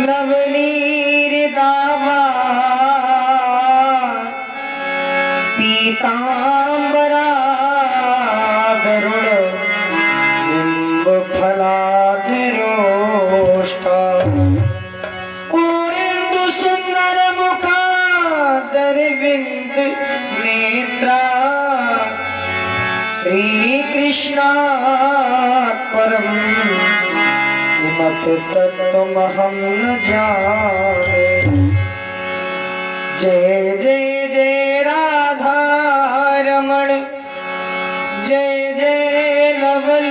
नवनीर दावा पीतांबरा गरुड़ बिंब फलाधरोष्टा पूर्णेन्दु सुंदर मुखादरविंद नेत्रा श्री कृष्णा परम किमपि तत्त्वमहं न जाने। जय जय जय राधा रमण जय जय नवल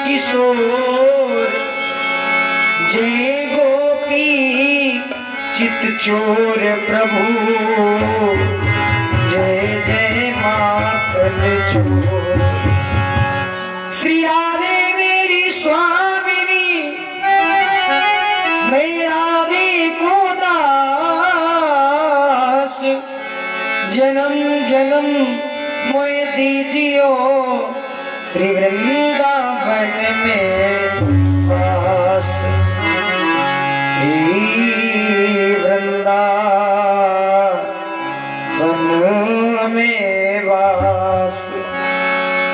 किशोर जय गोपी चित चोर प्रभु जय जय माखन चोर। श्री राधे मेरी स्वामिनी मेरा को दास जन्म जन्म मोए दीजियो श्री वृंदावन में वास। श्री वृंदावन में वास।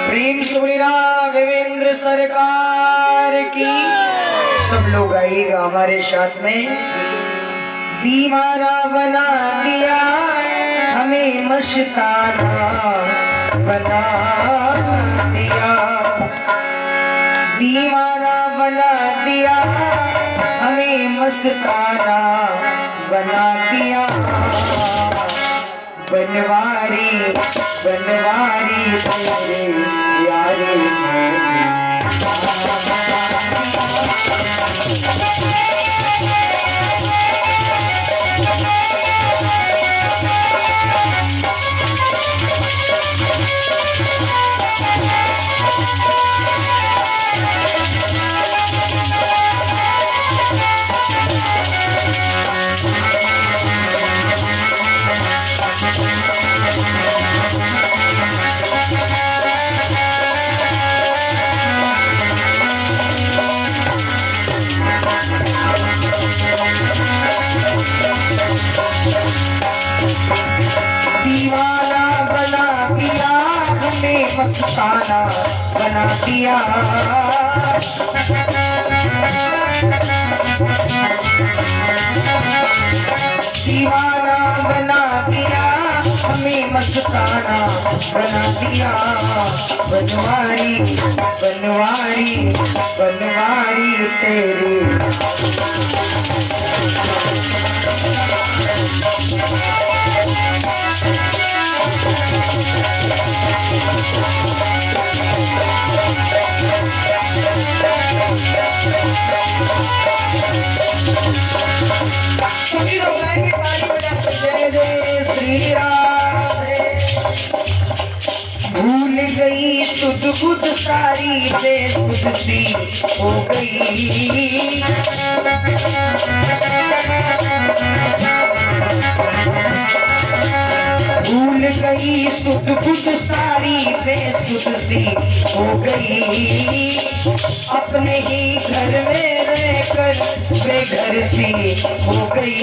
प्रेम श्री राघवेंद्र सरकार की। सब लोग आइएगा हमारे साथ में। दीवाना बना दिया हमें मस्ताना बना दिया। दीवाना बना दिया हमें मस्ताना बना दिया। बनवारी बनवारी तेरे यारे मस्ताना बना दिया। दीवाना बना दिया हमें मस्ताना बना दिया। बनवारी बनवारी बनवारी तेरी सभी लोग आएंगे ताली बजाते जय जय श्री राधे। भूल गई सुध बुध सारी बेसुध सी हो गई। भूल गई सुध बुध सारी बेसुध सी हो गई। अपने ही घर में रहकर बेघर सी हो गई।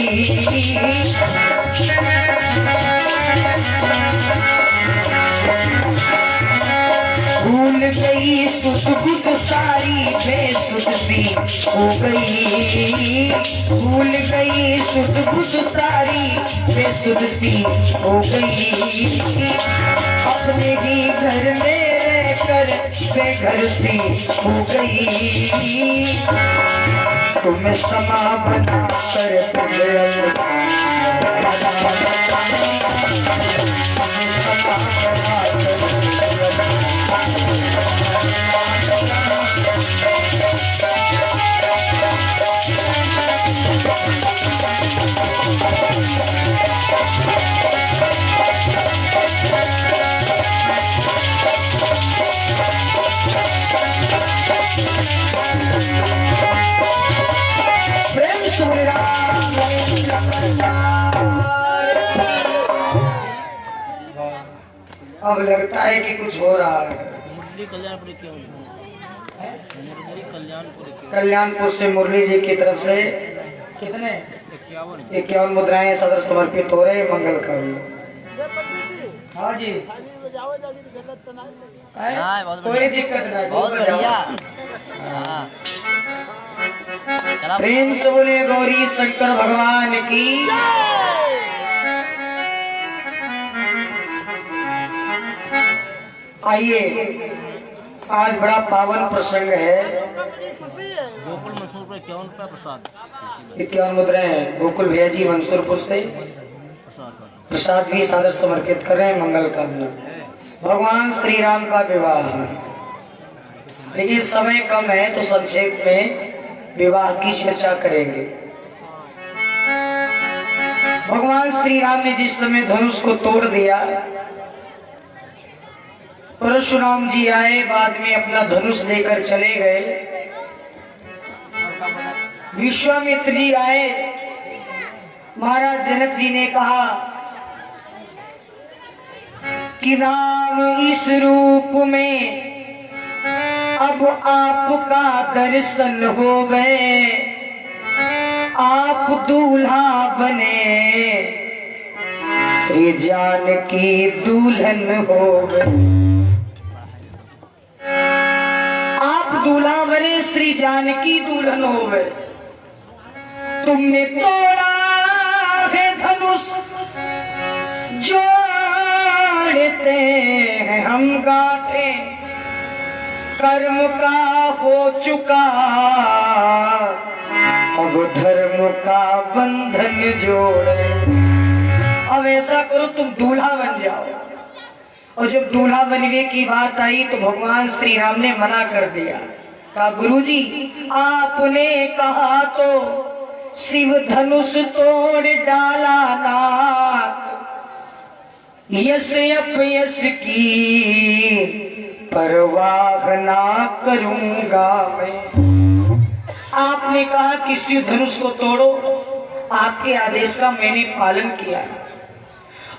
भूल गई सुध बुध सारी बेसुध सी हो गई। भूल गई सुध बुध सारी बेसुध सी हो गई। अपने ही घर में रहकर बेघर सी हो गई। तुम्हें समा बना कर अब लगता है कि कुछ हो रहा है। कल्याणपुर से मुरली जी की तरफ से कितने 51 मुद्राएं सदर समर्पित हो रहे मंगल कार्य। हाँ जी कोई दिक्कत नहीं, बहुत बढ़िया। हाँ। प्रेम से बोले गौरी शंकर भगवान की। आइए आज बड़ा पावन प्रसंग है। गोकुल मंसूर पर 51 रुपया प्रसाद, 51 मुद्राएं हैं। गोकुल भैया जी मंसूरपुर से प्रसाद भी सादर समर्पित कर रहे हैं मंगल कामना। भगवान श्री राम का विवाह, लेकिन समय कम है तो संक्षेप में विवाह की चर्चा करेंगे। भगवान श्री राम ने जिस समय धनुष को तोड़ दिया, परशुराम जी आए, बाद में अपना धनुष लेकर चले गए। विश्वामित्र जी आए, महाराज जनक जी ने कहा कि राम इस रूप में अब आपका दर्शन हो गए, आप दूल्हा बने, श्री जानकी दुल्हन हो गए। आप दूल्हा बने, श्री जानकी दुल्हन हो गए। तुमने तोड़ा है धनुष, जोड़ते हैं हम गांठे, कर्म का हो चुका अब धर्म का बंधन जोड़े। अब ऐसा करो तुम दूल्हा बन जाओ। और जब दूल्हा बनने की बात आई तो भगवान श्री राम ने मना कर दिया। कहा गुरुजी आपने कहा तो शिव धनुष तोड़ डाला नाथ, यश अपयश की परवाह ना करूंगा मैं। आपने कहा कि शिव धनुष को तोड़ो, आपके आदेश का मैंने पालन किया।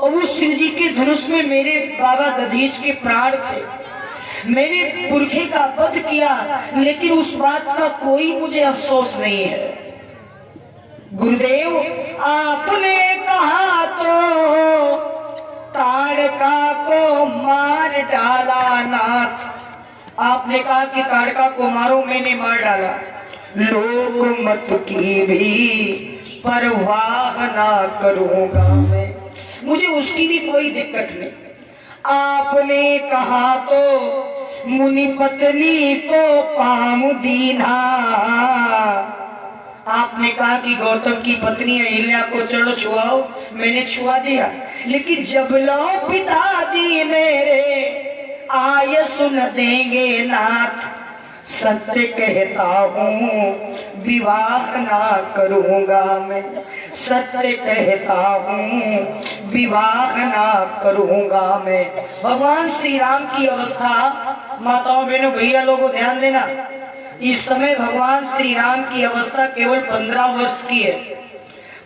और वो शिव जी के धनुष में मेरे बाबा दधीच के प्राण थे, मैंने पुरखे का वध किया, लेकिन उस बात का कोई मुझे अफसोस नहीं है। गुरुदेव आपने कहा तो ताड़का को मार डाला नाथ, आपने कहा कि ताड़का को मारो, मैंने मार डाला। लोक मत की भी परवाह ना करूंगा मैं, मुझे उसकी भी कोई दिक्कत नहीं। आपने कहा तो मुनि पत्नी को पाम दीना, आपने कहा कि गौतम की पत्नी अहिल्या को चलो छुआओ, मैंने छुआ दिया। लेकिन जब लो पिताजी मेरे आय सुन देंगे नाथ, सत्य कहता हूँ विवाह ना करूंगा मैं, सत्य कहता हूँ विवाह ना करूंगा मैं। भगवान श्री राम की अवस्था, माताओं बहनों भैया लोगों ध्यान देना, इस समय भगवान श्री राम की अवस्था केवल 15 वर्ष की है।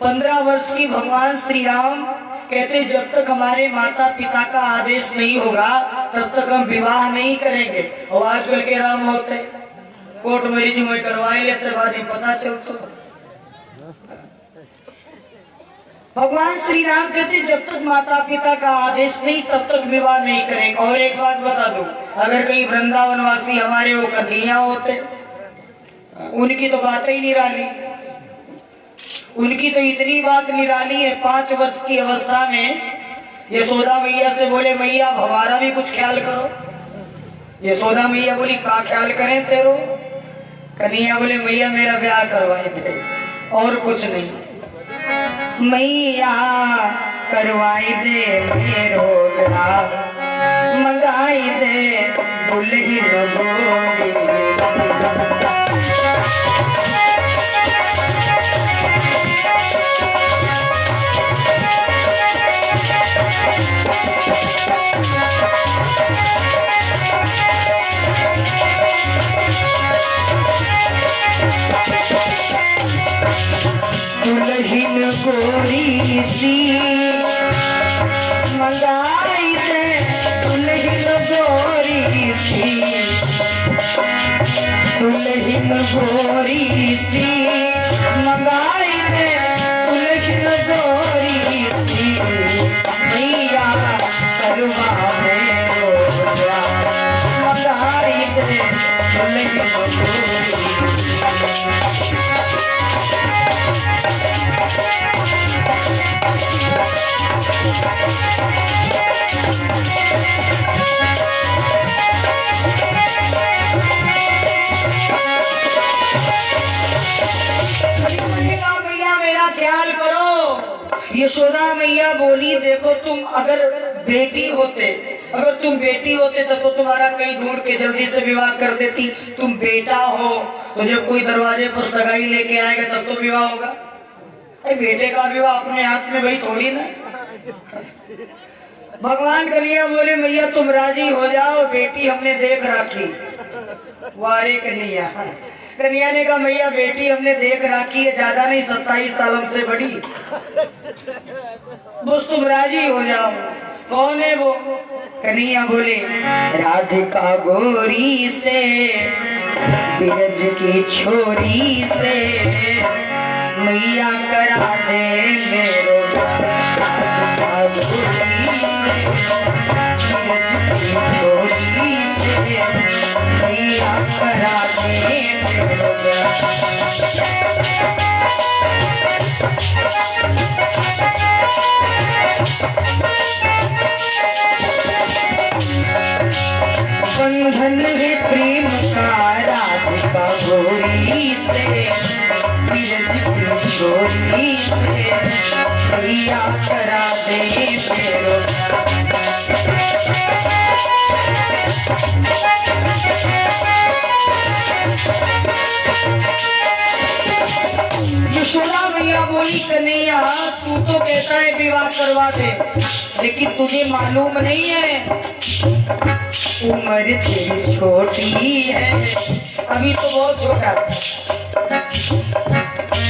15 वर्ष की भगवान श्री राम कहते जब तक हमारे माता पिता का आदेश नहीं होगा तब तक हम विवाह नहीं करेंगे। और आजकल के राम होते कोर्ट मैरिज में करवाई लेते, बाद ही पता चलता। भगवान श्री राम कहते जब तक माता पिता का आदेश नहीं तब तक विवाह नहीं करेंगे। और एक बात बता दूं, अगर कहीं वृंदावनवासी हमारे वो कन्हैया होते, उनकी तो बात ही निराली, उनकी तो इतनी बात निराली है। 5 वर्ष की अवस्था में यशोदा मैया से बोले मैया हमारा भी कुछ ख्याल करो। यशोदा मैया बोली का ख्याल करें तेरो? कन्हैया बोले मैया मेरा ब्याह करवाए थे और कुछ नहीं। मैया करवाई दे मेरो ब्याह, मंगाई दे दुल्हन गोरी। दुल्हन गोरी सी मंगाई दे, दुल्हन गोरी सी दुल्हन ख्याल करो। यशोदा मैया बोली देखो तुम अगर बेटी होते, अगर तुम बेटी होते तो तुम्हारा कहीं ढूंढ के जल्दी से विवाह कर देती। तुम बेटा हो तो जब कोई दरवाजे पर सगाई लेके आएगा तब तो विवाह होगा। अरे बेटे का विवाह अपने हाथ में भाई थोड़ी ना। भगवान कन्हैया बोले मैया तुम राजी हो जाओ, बेटी हमने देख रखी। वारे कन्हैया, कन्हैया ने कहा मैया बेटी हमने देख रखी है, ज्यादा नहीं 27 साल हमसे बड़ी, बस तुम राजी हो जाओ। कौन है वो? कन्हैया बोले राधिका गोरी से, बिरज की छोरी से, मैया करा दे मेरो राधिका गोरी से, बिरज की छोरी से, मैया करा दे मेरो बंधन है प्रेम का राधिका गोरी से, बिरज की छोरी से, मैया करा दे मेरो। यशोदा मैया बोली कन्हैया तू तो कहता है विवाह करवा दे, लेकिन तुझे मालूम नहीं है उम्र तेरी छोटी है, अभी तो बहुत छोटा,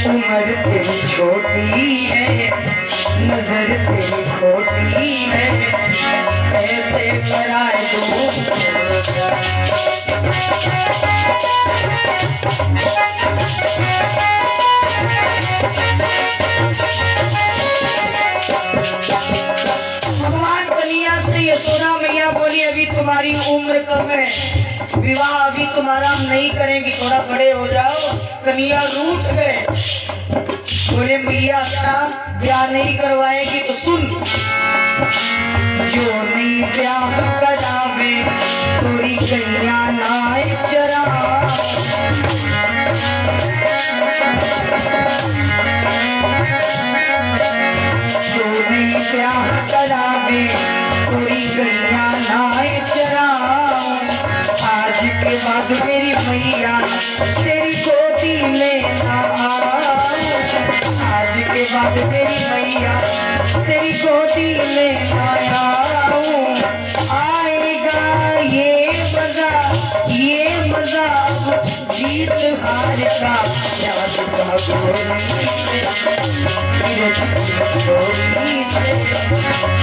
उम्र तेरी छोटी है, नजर तेरी खोटी है, ऐसे कराए भगवान कन्हैया से यशोदा मैया बोली अभी तुम्हारी उम्र कम है, विवाह अभी तुम्हारा हम नहीं करेंगे, थोड़ा बड़े हो जाओ। कन्हैया रूठ गए, बोले मैया अच्छा ब्याह नहीं करवाएगी तो सुन, जो नहीं ब्याह करावे तोरी कन्या नाय चरा, जो नहीं ब्याह करावे तोरी कन्या नाय चरा, आज के बाद मेरी मैया तेरी गोदी में ना आए, आज के बाद मेरी मैया तेरी गोदी में ना आऊं, आएगा ये मजा जीत हार का, याद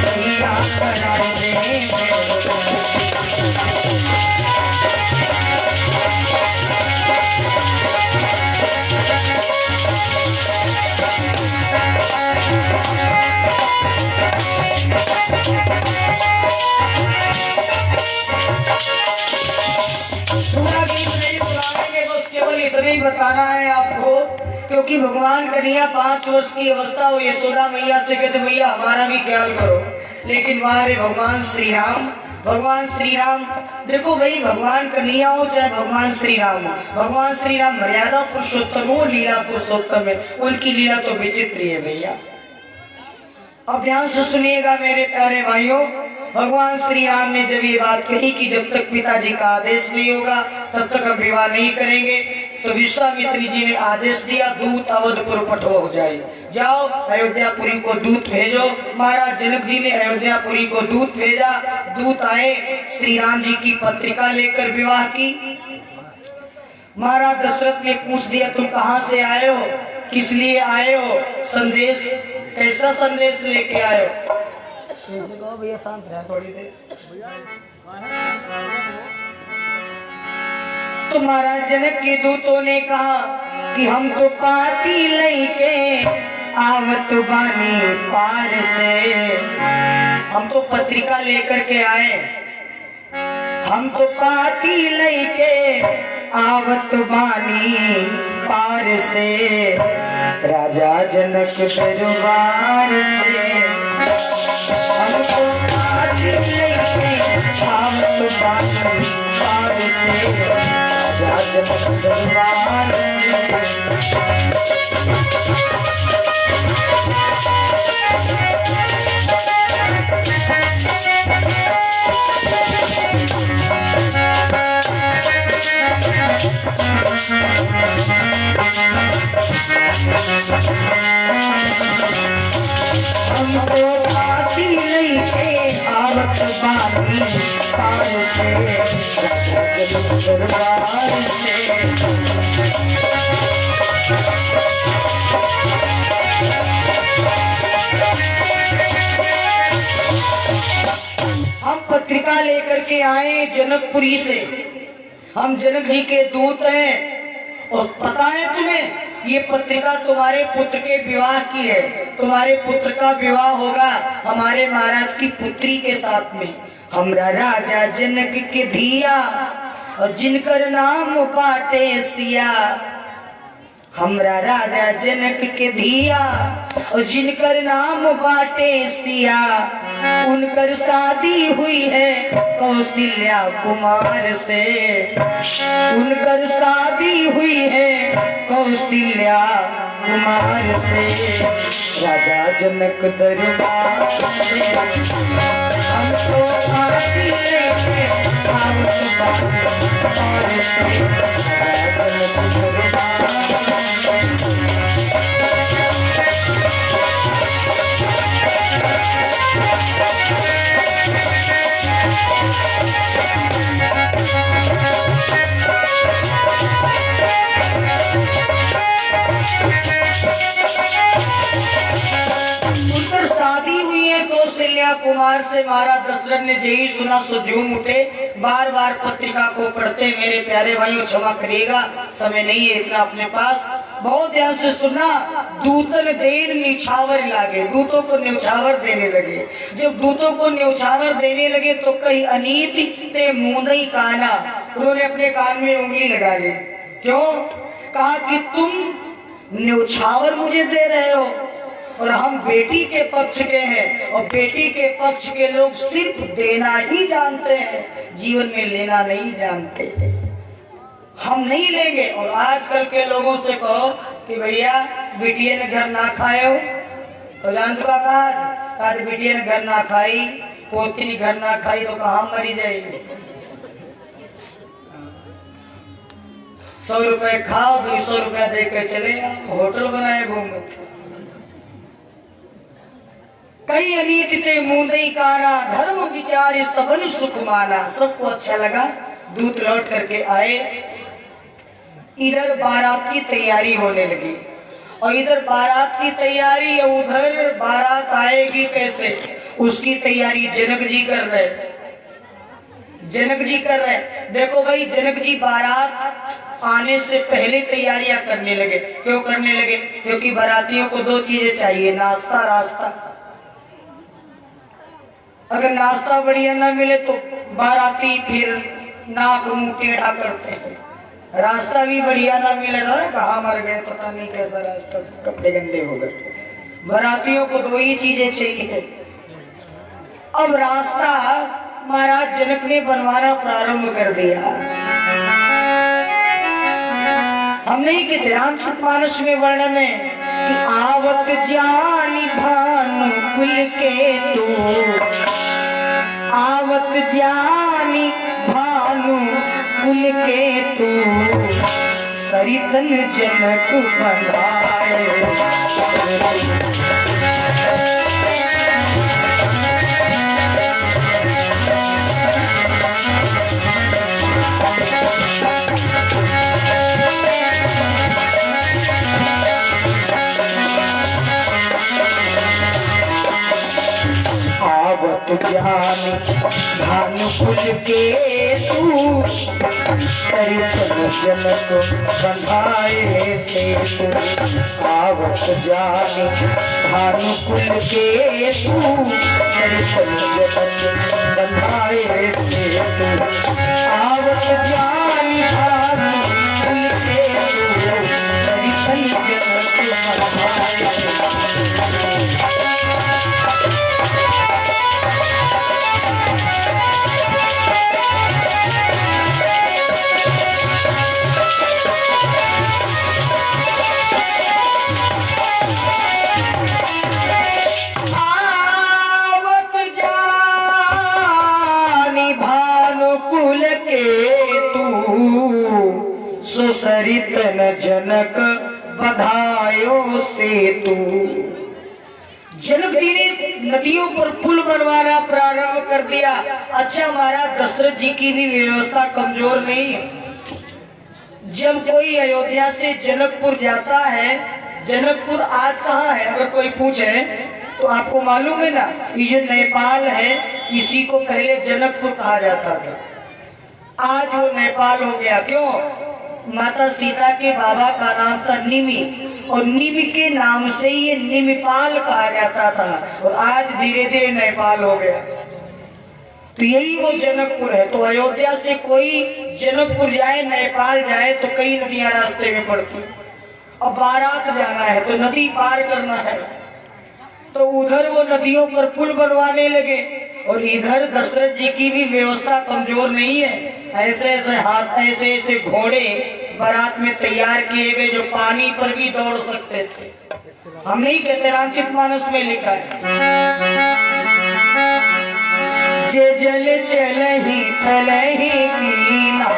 मैया करा दे। नहीं बताना है आपको, क्योंकि भगवान कन्हैया 5 वर्ष की अवस्था हो यशोदा मैया से कहते मैया हमारा भी ख्याल करो, लेकिन वहां रे भगवान श्री राम, भगवान श्री राम देखो भाई, भगवान कन्हैया हो चाहे भगवान श्री राम हो, भगवान श्री राम मर्यादा पुरुषोत्तम हो, लीला पुरुषोत्तम है, उनकी लीला तो विचित्र है भैया। अब ध्यान से सुनिएगा मेरे प्यारे भाइयों, भगवान श्री राम ने जब ये बात कही कि जब तक पिताजी का आदेश नहीं होगा तब तक हम विवाह नहीं करेंगे, तो विश्वामित्र जी ने आदेश दिया दूत अवधपुर पठो हो जाए, जाओ अयोध्यापुरी को दूत भेजो। महाराज जनक जी ने अयोध्यापुरी को दूत भेजा, दूत आए, श्री राम जी की पत्रिका लेकर विवाह की। महाराज दशरथ ने पूछ दिया तुम कहाँ से आए हो, किस लिए आए हो, संदेश कैसा संदेश लेके आए हो? भैया शांत रहे थोड़ी देर। तो महाराज जनक के दूतों ने कहा कि हम तो पाती लैके आवत बानी पार से, हम तो पत्रिका लेकर के आए, हम तो पाती लैके आवत बानी पार से, राजा जनक दरबार से, हम तो पाती लैके आवत बानी पार से, राजा जनक दरबार से। पार से राजा जनक दरबार से। हम पत्रिका लेकर के आए जनकपुरी से, हम जनक जी के दूत हैं और पता है तुम्हें ये पत्रिका तुम्हारे पुत्र के विवाह की है। तुम्हारे पुत्र का विवाह होगा हमारे महाराज की पुत्री के साथ में। हमरा राजा जनक के धिया और जिनकर नाम बाटे सिया। हमरा राजा जनक के धिया और जिनकर नाम बाटे सिया। उनकर शादी हुई है कौशल्या कुमार से। उनकर शादी हुई है कौशल्या कुमार से। राजा जनक दरबार से हमको आती लेके आवत बार से। राजा जनक दरबार कौशल्या कुमार से। महाराज दशरथ ने यही सुना सो झूम उठे। बार बार पत्रिका को पढ़ते मेरे प्यारे भाइयों क्षमा करिएगा, समय नहीं है इतना अपने पास। बहुत ध्यान से सुनना। दूतन देन न्यौछावर लागे, दूतों को न्यौछावर देने लगे। जब दूतों को न्यौछावर देने लगे तो कई अनीति ते मुंदई काना। उन्होंने अपने कान में उंगली लगा ली। क्यों? कहा कि तुम न्यौछावर मुझे दे रहे हो और हम बेटी के पक्ष के हैं, और बेटी के पक्ष के लोग सिर्फ देना ही जानते हैं, जीवन में लेना नहीं जानते। हम नहीं लेंगे। और आजकल के लोगों से कहो कि भैया बिटिया ने घर ना खाए हो तो जान चुका कहा बिटिया ने घर ना खाई, पोती ने घर ना खाई तो कहाँ मरी जाएगी। 100 रुपए खाओ, 200 रुपया दे के चले आओ, होटल बनाए घूमत। कई अनीति ते मुंदई काना, धर्म विचार सबन सुख माना। सबको अच्छा लगा। दूत लौट करके आए। इधर बारात की तैयारी होने लगी और इधर बारात की तैयारी, उधर बारात आएगी कैसे, उसकी तैयारी जनक जी कर रहे। जनक जी कर रहे। देखो भाई, जनक जी बारात आने से पहले तैयारियां करने लगे। क्यों करने लगे? क्योंकि बारातियों को 2 चीजें चाहिए, नाश्ता रास्ता। अगर नाश्ता बढ़िया ना मिले तो बाराती फिर नाक मुंह टेढ़ा करते हैं। रास्ता भी बढ़िया ना मिलेगा, कहाँ मर गए पता नहीं, कैसा रास्ता, कपड़े गंदे हो गए। बारातियों को 2 ही चीजें चाहिए। अब रास्ता महाराज जनक ने बनवाना प्रारंभ कर दिया। हम नहीं कि रामचरित मानस में वर्णन है कि आवत जानी भानु कुल के तू। आवत जानी भानु कुल के तू। सरितन जनक बनाए। आवत जानी भानुकुल के तू। सरितन जनक बंधाए से तू। आवत जानी भानुकुल के तू। सरितन जनक बंधाए से तू। आवत जानी भानुकुल के तू। सरितन जनक बंधाए। सरितन जनक बधायो से तू। जनक जी ने नदियों पर पुल बनवाना प्रारंभ कर दिया। अच्छा महाराज दशरथ जी की भी व्यवस्था कमजोर नहीं है। जब कोई अयोध्या से जनकपुर जाता है, जनकपुर आज कहाँ है अगर कोई पूछे तो आपको मालूम है ना, ये जो नेपाल है इसी को पहले जनकपुर कहा जाता था। आज वो नेपाल हो गया। क्यों? माता सीता के बाबा का नाम था निमि और निमि के नाम से ये निमिपाल कहा जाता था और आज धीरे धीरे नेपाल हो गया। तो यही वो जनकपुर है। तो अयोध्या से कोई जनकपुर जाए, नेपाल जाए तो कई नदियां रास्ते में पड़ती। अब बारात जाना है तो नदी पार करना है, तो उधर वो नदियों पर पुल बनवाने लगे और इधर दशरथ जी की भी व्यवस्था कमजोर नहीं है। ऐसे ऐसे हाथ, ऐसे ऐसे घोड़े बारात में तैयार किए गए जो पानी पर भी दौड़ सकते थे। हम नहीं कहते, रामचरितमानस में लिखा है, जे जल चलहि थलहि कीना,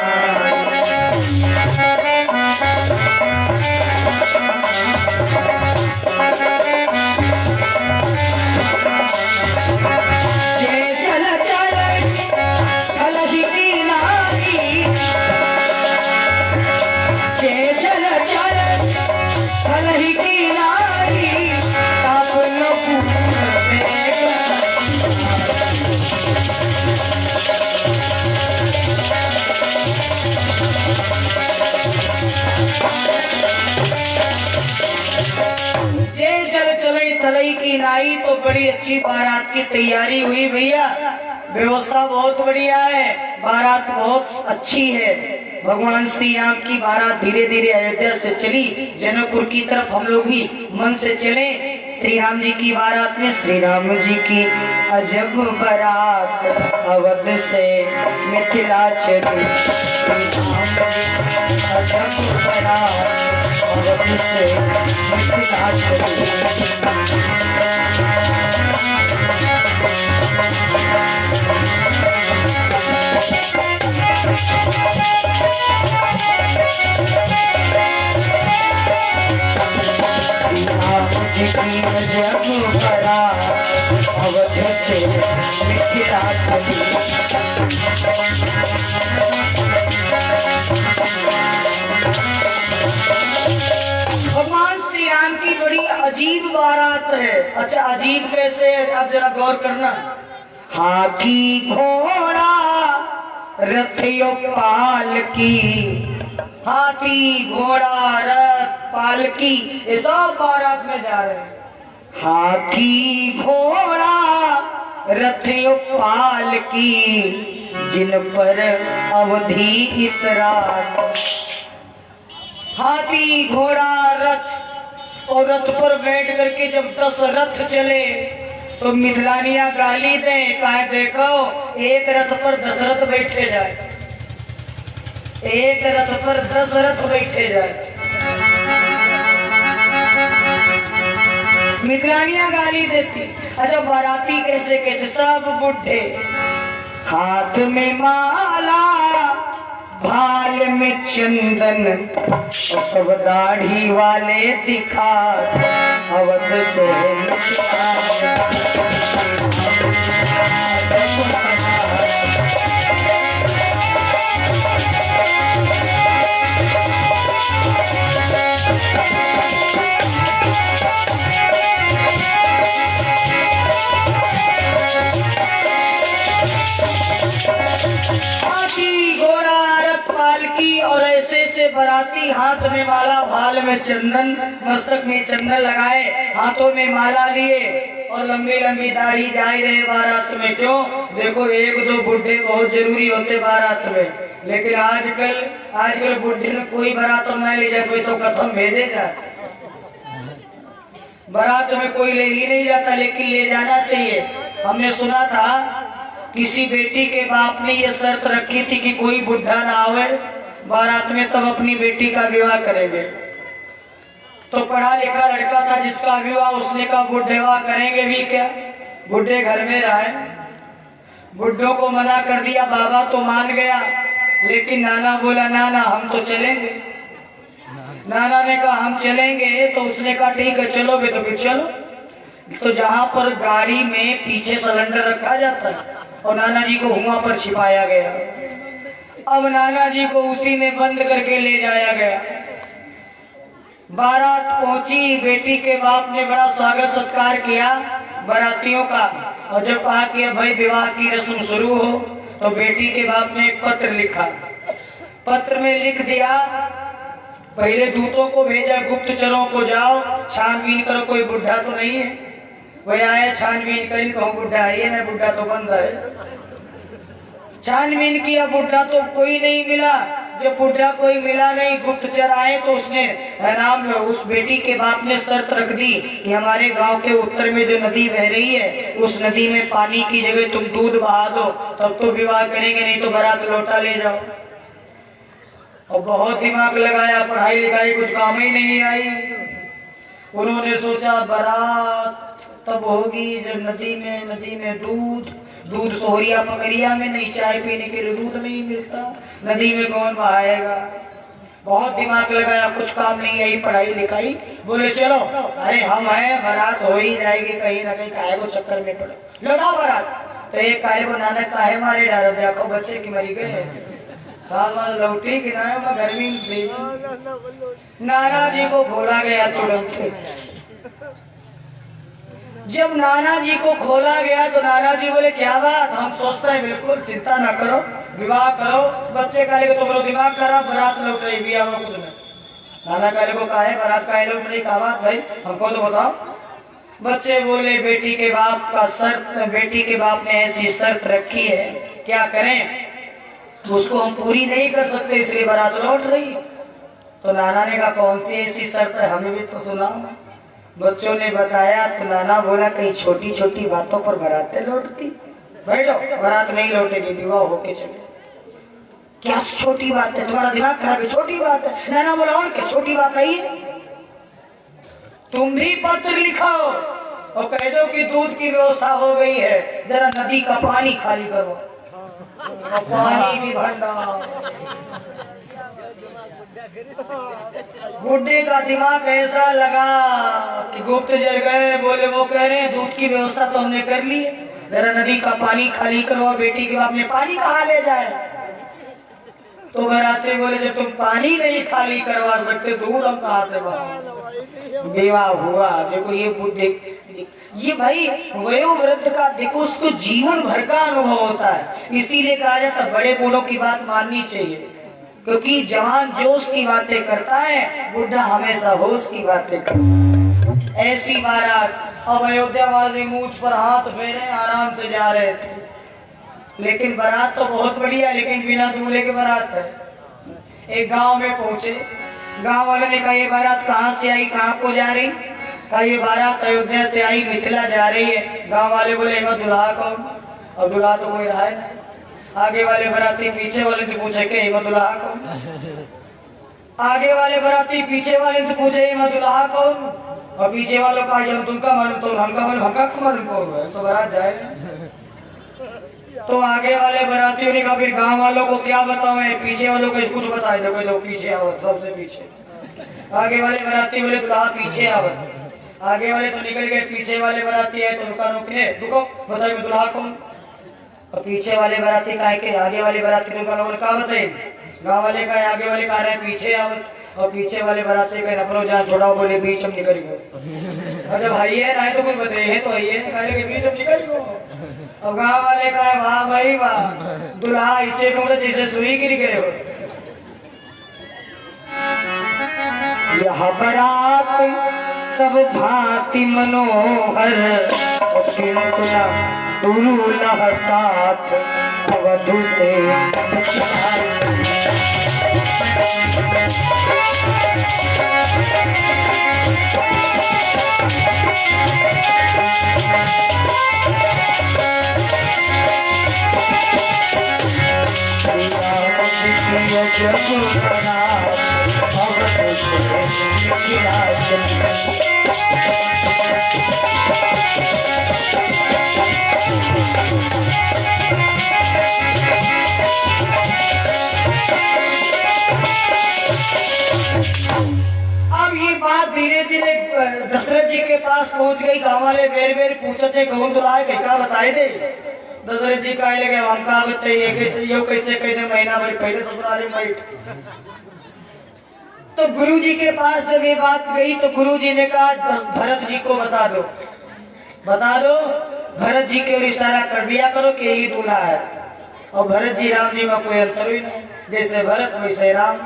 नाई। तो बड़ी अच्छी बारात की तैयारी हुई भैया, व्यवस्था बहुत बढ़िया है, बारात बहुत अच्छी है। भगवान श्री राम की बारात धीरे धीरे अयोध्या से चली जनकपुर की तरफ। हम लोग भी मन से चले श्री राम जी की बारात में। श्री राम जी की अजब बारात अवध से मिथिला चली, अजब बारात अवध से मिथिला चली। जब बड़ा अवध से मिथिला चली, भगवान श्री राम की बड़ी अजीब बारात है। अच्छा अजीब कैसे? आप जरा गौर करना। हाथी घोड़ा रथ पाल की, हाथी घोड़ा रथ पालकी ये सब बारात में जा रहे हैं। हाथी घोड़ा रथ पालकी जिन पर अवधि इतरा। हाथी घोड़ा रथ, और रथ पर बैठ करके जब 10 रथ चले तो मिथिलानिया गाली दें, कहे देखो एक रथ पर 10 रथ बैठे जाए, एक रथ पर 10 रथ बैठे जाए। मिथिलानिया गाली देती। अच्छा बाराती कैसे कैसे? सब बुढ़े, हाथ में माला भाल में चंदन और सब दाढ़ी वाले दिखा अवध से और ऐसे से बराती हाथ में माला, भाल में चंदन, मस्तक में चंदन लगाए, हाथों में माला लिए और लंबी लंबी दाढ़ी जा रहे बारात में। क्यों? देखो एक दो बुढ़े बहुत जरूरी होते बारात में, लेकिन आजकल बुढ़े में कोई बारात में ले जाए, कोई तो कथम भेजे जाते। बारात में कोई ले ही नहीं जाता, लेकिन ले जाना चाहिए। हमने सुना था किसी बेटी के बाप ने ये शर्त रखी थी कि कोई बुढ़ा ना आवे बारात में, तब अपनी बेटी का विवाह करेंगे। तो पढ़ा लिखा लड़का था जिसका विवाह, उसने कहा बुढ़ेवा करेंगे भी क्या, बुढ़े घर में रहे। बुढ़ों को मना कर दिया, बाबा तो मान गया, लेकिन नाना बोला नाना हम तो चलेंगे। नाना ने कहा हम चलेंगे, तो उसने कहा ठीक है चलोगे तो फिर चलो। तो जहाँ पर गाड़ी में पीछे सिलेंडर रखा जाता है और नाना जी को हुआ पर छिपाया गया। अब नाना जी को उसी में बंद करके ले जाया गया। बारात पहुंची, बेटी के बाप ने बड़ा स्वागत सत्कार किया बारातियों का, और जब कहा कि अब भाई विवाह की रस्म शुरू हो, तो बेटी के बाप ने एक पत्र लिखा। पत्र में लिख दिया, पहले दूतों को भेजा, गुप्तचरों को जाओ छानबीन करो कोई बुढ़ा तो नहीं है। वही आए, छानबीन करी, कहूँ बुढ़ा है ना, बुढ़ा तो बंद है। छानबीन किया, बुढ़ा तो कोई नहीं मिला। जब बुढ़ा कोई मिला नहीं, गुप्तचर आए तो उसने नाम, उस बेटी के बाप ने शर्त रख दी कि हमारे गांव के उत्तर में जो नदी बह रही है, उस नदी में पानी की जगह तुम दूध बहा दो, तब तो विवाह करेंगे, नहीं तो बारात लौटा ले जाओ। और बहुत दिमाग लगाया, पढ़ाई लिखाई कुछ काम ही नहीं आई। उन्होंने सोचा बारात तब होगी जब नदी में दूध सोहरिया पकड़िया में नहीं, चाय पीने के लिए दूध नहीं मिलता, नदी में कौन बहाएगा। बहुत दिमाग लगाया, कुछ काम नहीं आई, पढ़ाई लिखाई। बोले चलो, अरे हम हैं, बारात हो ही जाएगी, कहीं ना कहीं काहे को चक्कर में पड़ो, लौटाओ बारात। तो एक काहे को नाना काहे मारे डालो, देखो बच्चे की मरी गए, साल लौटी कि ना, गर्मी से नाना जी को खोला गया तुरंत से। जब नाना जी को खोला गया तो नाना जी बोले क्या बात, हम सोचते हैं, बिल्कुल चिंता ना करो, विवाह करो, बच्चे काले को तो बोलो दिमाग खराब, बारात लौट रही, भी आओ कुछ नहीं। नाना काले को कहा है बारात काहे लौट रही, कहा बात भाई हमको तो बताओ। बच्चे बोले बेटी के बाप का शर्त, बेटी के बाप ने ऐसी शर्त रखी है, क्या करें, उसको हम पूरी नहीं कर सकते, इसलिए बारात लौट रही। तो नाना ने कहा कौन सी ऐसी शर्त है, हमें भी तो सुनाओ। बच्चों ने बताया तो नाना बोला कहीं छोटी छोटी बातों पर बारातें लौटती, बैठो, बारात नहीं लौटेगी, विवाह होके चले। क्या छोटी बात है, तुम्हारा दिमाग खराब है, छोटी बात है। नाना बोला और क्या छोटी बात है, तुम भी पत्र लिखाओ और कह दो कि दूध की व्यवस्था हो गई है, जरा नदी का पानी खाली करो, पानी भी भंडार। बुड्ढे का दिमाग ऐसा लगा कि गुप्तचर गए, बोले वो कह रहे हैं दूध की व्यवस्था तो हमने कर ली है, जरा नदी का पानी खाली करो। बेटी के बाप ने पानी कहाँ ले जाए, तो बराते बोले जब तुम पानी नहीं खाली करवा सकते, दूध हम कहाँ से बहाओ। विवाह हुआ। देखो ये बुड्ढे, ये भाई वयोवृद्ध का देखो, उसको जीवन भर का अनुभव होता है, इसीलिए कहा जाता है बड़े बूढ़ों की बात माननी चाहिए, क्योंकि जवान जोश की बातें करता है, बुढ़ा हमेशा होश की बातें करता है। ऐसी बारात, अब अयोध्या वाले मूंछ पर हाथ फेरे आराम से जा रहे थे, लेकिन बारात तो बहुत बढ़िया, लेकिन बिना दूल्हे के बारात है। एक गांव में पहुंचे, गांव वाले ने कहा ये बारात कहाँ से आई, कहाँ को जा रही, कहा ये बारात अयोध्या से आई, मिथिला जा रही है। गांव वाले बोले दुल्हा कौन, और दुल्हा तो कोई रहा है। आगे वाले बराती पीछे वाले से पूछे कि दुल्हा कौन, आगे वाले बराती पीछे वाले से पूछे दुल्हा कौन, और पीछे वालों का जब तुमका मालूम तो हमका मालूम, हमका मालूम कौन है, तो बारात जाए। तो आगे वाले बरातियों ने कहा फिर गांव वालों को क्या बताओ, पीछे वालों को कुछ बताए दो, लोग पीछे आओ, सबसे पीछे। आगे वाले बराती बोले दुल्हा पीछे आओ, आगे वाले तो निकल गए, पीछे वाले बराती है तो उनका रोकने, रुको बताइए दुल्हा कौन। और पीछे वाले बराती का है कि आगे वाले बराती ने कहा बताइए, गाँव वाले का आगे वाले कहा रहे पीछे आओ, और पीछे वाले बराती का अपनो जान छोड़ाओ, बोले बीच हम निकल गए। और जब भाई है ना तो कुछ बताइए, तो है बीच हम निकल गए। और गाँव वाले का है वाह भाई वाह, दुल्हा इसे कमरे जैसे सुई गिर गए हो। यह बारात सब भांति मनोहर, दूल्हा साथ अवधु से। अब ये बात धीरे धीरे दशरथ जी के पास पहुंच गई। गाँव वाले बेर बेर पूछे थे कौन दुलाए कैसा बताए दे। दशरथ जी कहे लगे हम का बताइए कैसे कहने महीना भर पहले ससुराल में। तो गुरु जी के पास जब ये बात गई तो गुरु जी ने कहा भरत जी को बता दो भरत जी के ओर इशारा कर दिया करो कि यही दूल्हा है। और भरत जी राम जी में कोई अंतर ही नहीं, जैसे भरत वैसे राम।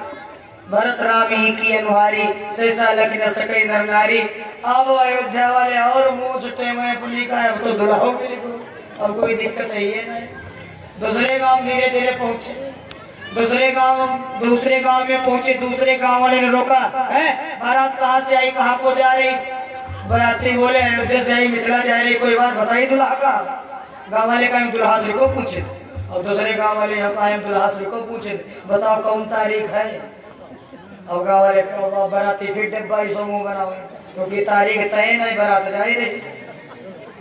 भरत राम ही की अनुहारी सैसा लख न सके नर नारी। अब अयोध्या वाले और मुंह छुट्टे में पुण्य का अब तो दूल्हा हो गई, अब कोई दिक्कत है ये नहीं। दूसरे गांव धीरे धीरे पहुंचे, दूसरे गांव में पहुंचे। दूसरे गांव वाले ने रोका, है बारात कहाँ से आई, कहाँ को जा रही। बराती बोले अयोध्या से आई, मिथिला जा रही, कोई बात बताइए दूल्हा का। गाँव वाले का दूल्हा को पूछे और दूसरे गाँव वाले यहाँ का दूल्हा को पूछे बताओ कौन तारीख है। और गाँव वाले बराती फिर डब्बा मुंह बनाओ क्योंकि तारीख तय नहीं, बारात जाए रही।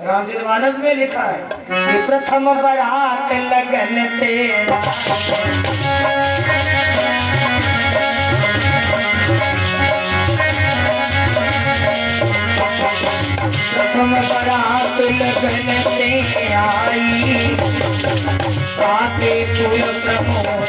रामचरितमानस में लिखा है प्रथम बारात लगन तेरा, प्रथम बारात लगन ते आई, आके कुल प्रमोद।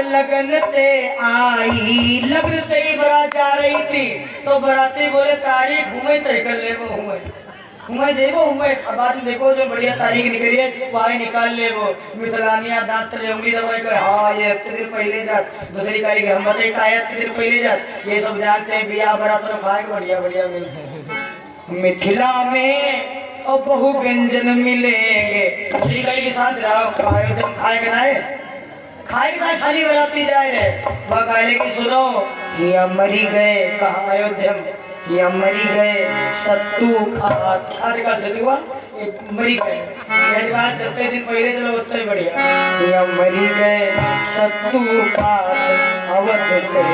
लगन से आई, लगन से ही बारात जा रही थी तो बराती बोले तारीख हुए तय कर ले वो हुए देखो हुए। अब बाद में देखो जो बढ़िया तारीख निकली है वो आई निकाल ले वो मिथलानिया दांत ले उंगली दबाई कर हाँ ये हफ्ते दिन पहले जात। दूसरी तारीख हम बताए का हफ्ते दिन पहले जात। ये सब जानते हैं बियाह बारात में खाए बढ़िया बढ़िया मिलते मिथिला में और बहु व्यंजन मिलेंगे। दूसरी तारीख के साथ रहो खाए के नाए खाएगा खाली बराती जाए रहे। बकाले की सुनो ये मरी गए कहा अयोध्या में, ये मरी गए सत्तू खाने का सत्तू हुआ मरी गए। जितने दिन पहले चलो उतने बढ़िया। ये मरी गए सत्तू खात अवध से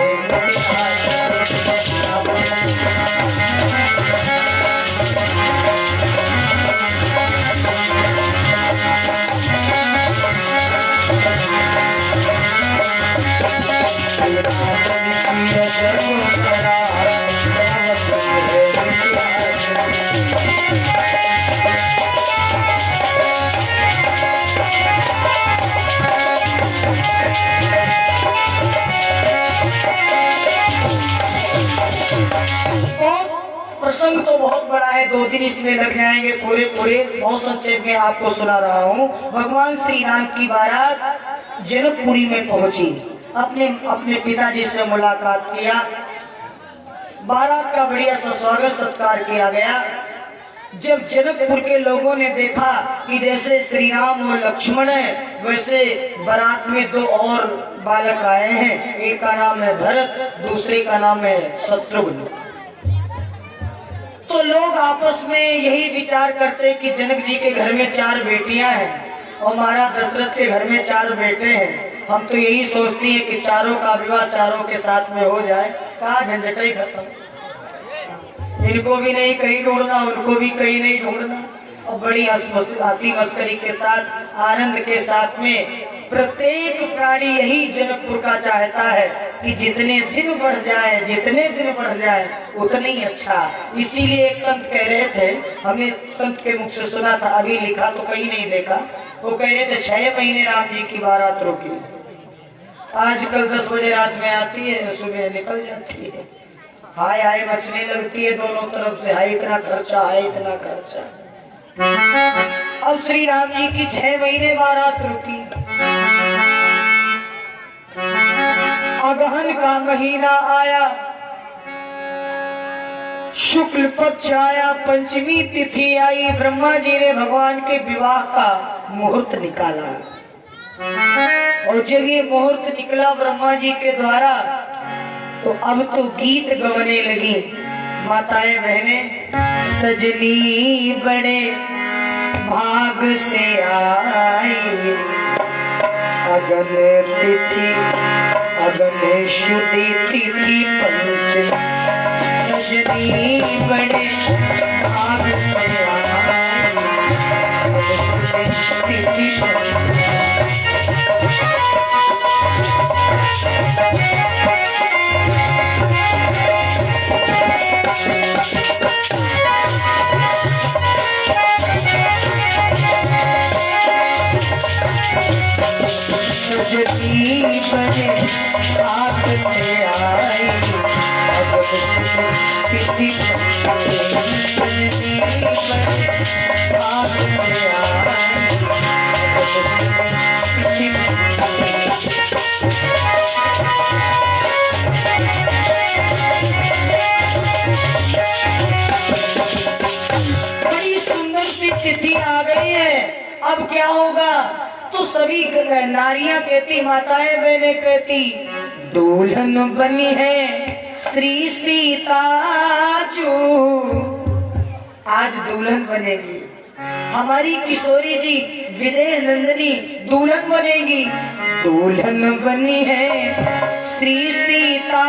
प्रसंग तो बहुत बड़ा है, 2 दिन इसमें लग जाएंगे पूरे बहुत संक्षेप में आपको सुना रहा हूँ। भगवान श्री राम की बारात जनकपुरी में पहुंची, अपने पिताजी से मुलाकात किया। बारात का बढ़िया सा स्वागत सत्कार किया गया। जब जनकपुर के लोगों ने देखा कि जैसे श्री राम और लक्ष्मण है वैसे बारात में 2 और बालक आए हैं, एक का नाम है भरत, दूसरे का नाम है शत्रुघ्न। तो लोग आपस में यही विचार करते कि जनक जी के घर में 4 बेटियां हैं और महाराज दशरथ के घर में 4 बेटे हैं। हम तो यही सोचती है कि चारों का विवाह चारों के साथ में हो जाए, कहा झंझट ही खत्म। इनको भी नहीं कहीं ढूंढना, उनको भी कहीं नहीं ढूंढना। और बड़ी हंसी मस्करी के साथ आनंद के साथ में प्रत्येक प्राणी यही जनकपुर का चाहता है कि जितने दिन बढ़ जाए उतने ही अच्छा। इसीलिए एक संत कह रहे थे, हमने संत के मुख से सुना था, अभी लिखा तो कहीं नहीं देखा। वो कह रहे थे 6 महीने राम जी की बारात रुकी, आजकल 10 बजे रात में आती है, सुबह निकल जाती है। हाय हाय मचने लगती है दोनों तरफ से, हाय इतना खर्चा। अब श्री राम जी की 6 महीने बारात रुकी। अगहन का महीना आया, शुक्ल पक्ष आया, पंचमी तिथि आई। ब्रह्मा जी ने भगवान के विवाह का मुहूर्त निकाला और जब ये मुहूर्त निकला ब्रह्मा जी के द्वारा तो अब तो गीत गवने लगी माताएं बहनें। सजनी बड़े भाग से आई, अगन तिथि अगन शुद्धि तिथि पंच सजनी बड़े भाग से आई। तिथि सजनी बड़े भाग से आई। तिथि सजनी बड़े भाग से आई। बड़ी सुंदर सी तिथि आ गई है। अब क्या होगा? तो सभी नारियां कहती, माताएं बहनें कहती, दुल्हन बनी है श्री सीता जो। आज दुल्हन बनेगी हमारी किशोरी जी विदेह नंदिनी, दुल्हन बनेगी। दुल्हन बनी है श्री सीता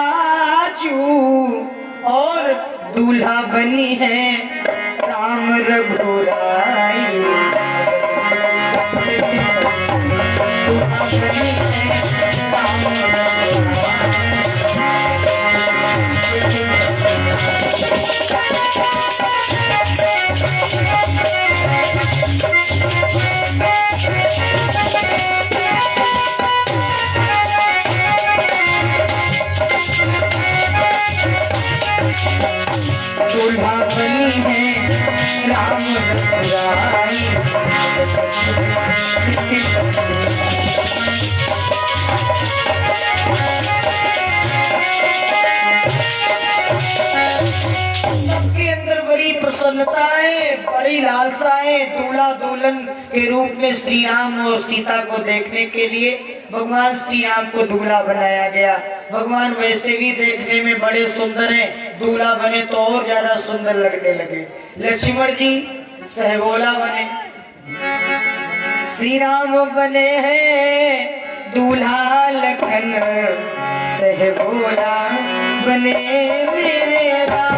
जो और दूल्हा बनी है राम रघुराई। दूल्हा बनी है राम रघुराई। दूल्हा बनी है राम रघुराई। सबके अंदर बड़ी प्रसन्नता है, बड़ी लालसा है दूल्हा दुल्हन के रूप में श्री राम और सीता को देखने के लिए भगवान श्री राम को दूल्हा बनाया गया। भगवान वैसे भी देखने में बड़े सुंदर हैं, दूल्हा बने तो और ज्यादा सुंदर लगने लगे। लक्ष्मण जी सहबोला बने, श्री राम बने हैं दूल्हा लखन सहबोला बने मेरे राम।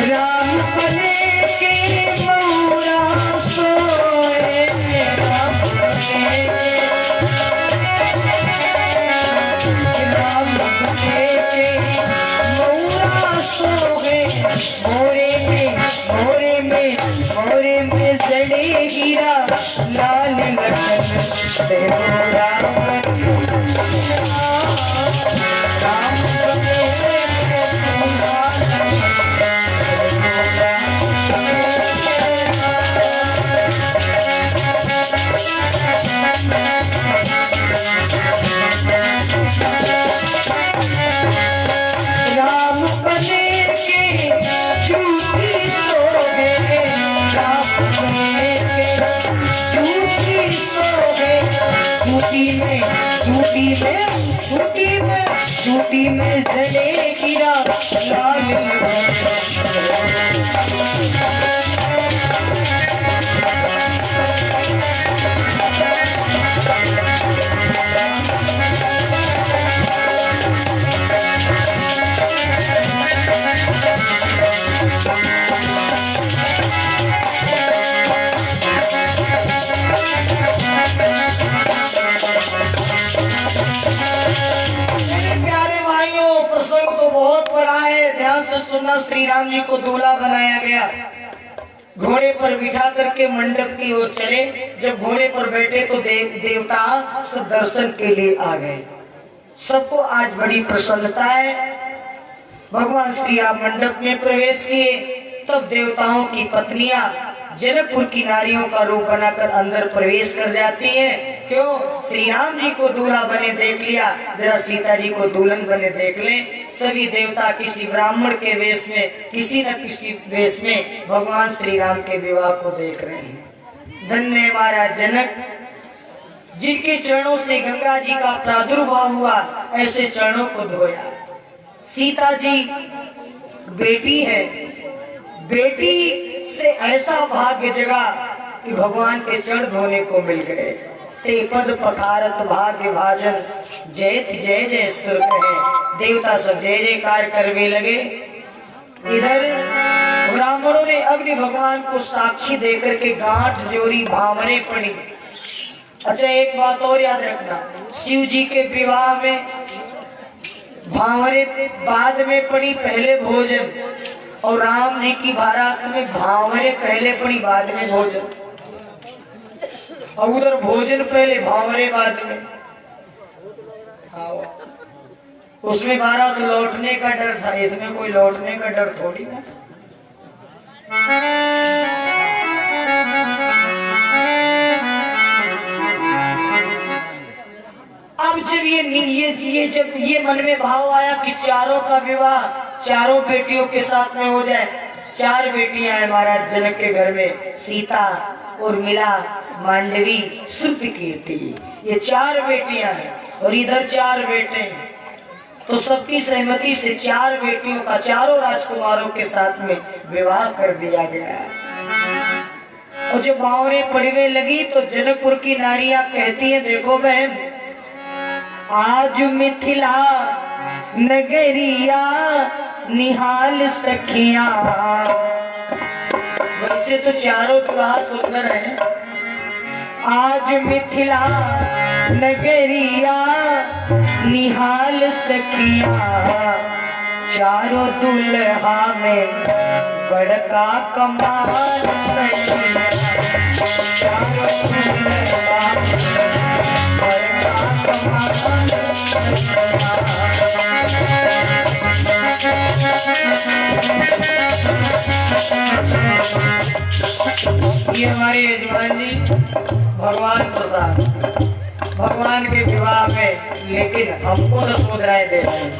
राम बने राम बने के मौरा सोए। राम बने के मौरा सोए। मोरे में जड़े गिरा लाल लखन सहबोला। राम बने झूठी में जले गिरा लाल सुनना। श्री राम जी को दूल्हा बनाया गया, घोड़े पर बिठा करके मंडप की ओर चले। जब घोड़े पर बैठे तो देवता सब दर्शन के लिए आ गए। सबको आज बड़ी प्रसन्नता है। भगवान श्री राम मंडप में प्रवेश किए, तब देवताओं की पत्नियां जनकपुर की नारियों का रूप बनाकर अंदर प्रवेश कर जाती है। क्यों? श्री राम जी को दूल्हा बने देख लिया, जरा सीता जी को दुल्हन बने देख लें। सभी देवता किसी ब्राह्मण के वेश में, किसी न किसी वेश में भगवान श्री राम के विवाह को देख रहे हैं। धन्य हमारा जनक, जिनके चरणों से गंगा जी का प्रादुर्भाव हुआ, ऐसे चरणों को धोया। सीता जी बेटी है, बेटी से ऐसा भाग्य जगा कि भगवान के चरण धोने को मिल गए। ते पद पखारत भाग्य भाजन, जय जय जय सुर कहे। देवता सब जय जयकार करने लगे। इधर ब्राह्मणों ने अग्नि भगवान को साक्षी देकर के गांठ जोड़ी, भावरे पड़ी। अच्छा, एक बात और याद रखना, शिव जी के विवाह में भावरे बाद में पड़ी, पहले भोजन, और राम जी की बारात में भावरे पहले पड़ी, बाद में भोजन। और उधर भोजन पहले, भावरे बाद में। उसमें बारात लौटने का डर था, इसमें कोई लौटने का डर थोड़ी ना। अब जब जब ये मन में भाव आया कि चारों का विवाह चारों बेटियों के साथ में हो जाए। 4 बेटियां हैं महाराज जनक के घर में, सीता, उर्मिला, मांडवी, श्रुतकीर्ति, ये 4 बेटियां हैं। और इधर 4 बेटे हैं। तो सबकी सहमति से 4 बेटियों का चारों राजकुमारों के साथ में विवाह कर दिया गया। और जब बावरें पड़ने लगी तो जनकपुर की नारियां कहती हैं, देखो बहन, आज मिथिला नगरिया निहाल सखिया। वैसे तो चारों दुल्हा सुंदर हैं। आज मिथिला नगरिया निहाल सखिया, चारों दुल्हा में बड़का कमाल सखिया। चारों दुल्हा बड़का कमाल सखिया। ये हमारे यजमान जी भगवान प्रसाद, भगवान के विवाह में, लेकिन हमको तो सोच रहे दे रहे हैं।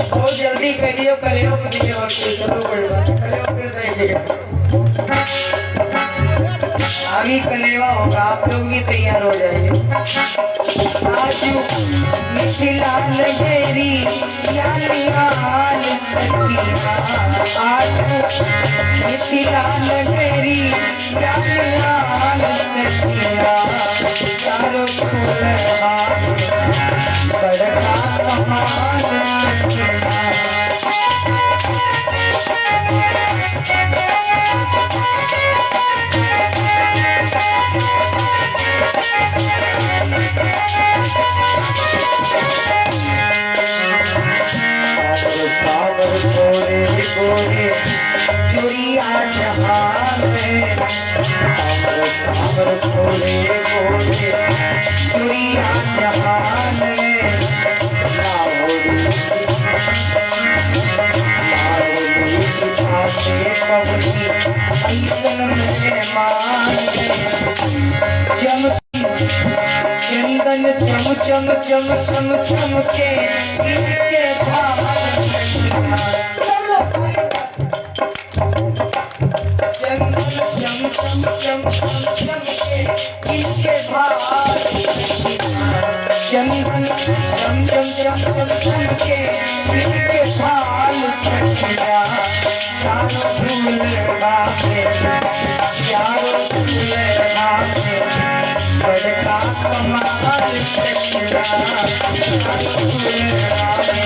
बहुत जल्दी करियो, कलियो चलो आगे कलेवा होगा, आप लोग भी तैयार हो जाइए। आज मिथिला नगरी निहाल सखिया, आज मिथिला नगरी निहाल सखिया, चारों दुल्हा बड़का कमाल सखिया। चुड़िया जहान में, सावर थोड़े बोले चुड़िया जहान में, चंदन चम चम चम चम चम के इनके भाव। चंदन चम चम चम चम चम के इनके भाल सखिया, चारों दुल्हा में, चारों दुल्हा में बड़का कमाल सखिया, चारों दुल्हा में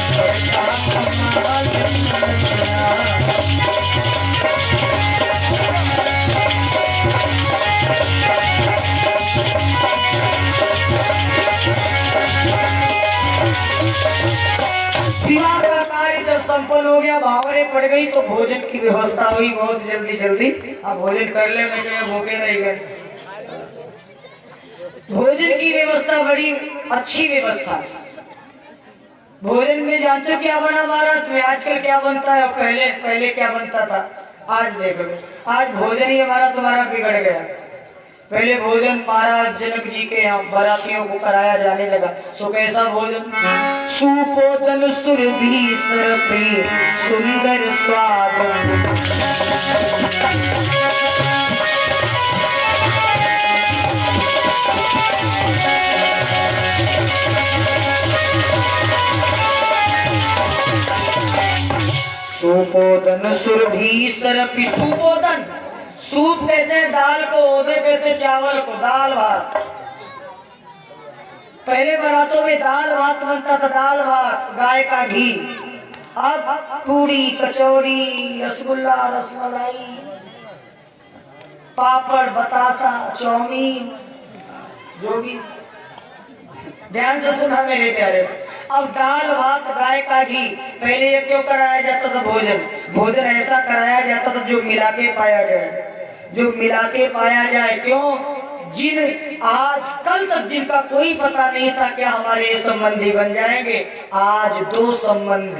बड़का कमाल सखिया। विवाह का कार्य जब संपन्न हो गया, भावरें पड़ गई, तो भोजन की व्यवस्था हुई बहुत जल्दी। अब भोजन कर ले, मैं भूखे नहीं गए। भोजन की व्यवस्था बड़ी अच्छी व्यवस्था। भोजन में जानते हो क्या बना महाराज में? आजकल क्या बनता है और पहले क्या बनता था? आज देख लो, आज भोजन ही हमारा तुम्हारा बिगड़ गया। पहले भोजन महाराज जनक जी के यहाँ बारातियों को कराया जाने लगा। सो कैसा भोजन? सुपोतन सुरभि सरपी सुंदर स्वाद, सुपोदन सुरभि सरपी। सुपोदन, सूप कहते हैं दाल को, ओदे कहते हैं चावल को, दाल भात। पहले बारातों में दाल भात बनता था, दाल भात, गाय का घी। अब पूड़ी कचौड़ी रसगुल्ला रसमलाई पापड़ बतासा चाउमीन, जो भी। ध्यान से सुना मेरे प्यारे। अब दाल भात गाय का घी। पहले ये क्यों कराया जाता था? भोजन, भोजन ऐसा कराया जाता था जो मिला के पाया जाए, जो मिला के पाया जाए। क्यों? जिन आज कल तक जिनका कोई पता नहीं था क्या हमारे ये संबंधी बन जाएंगे, आज दो संबंध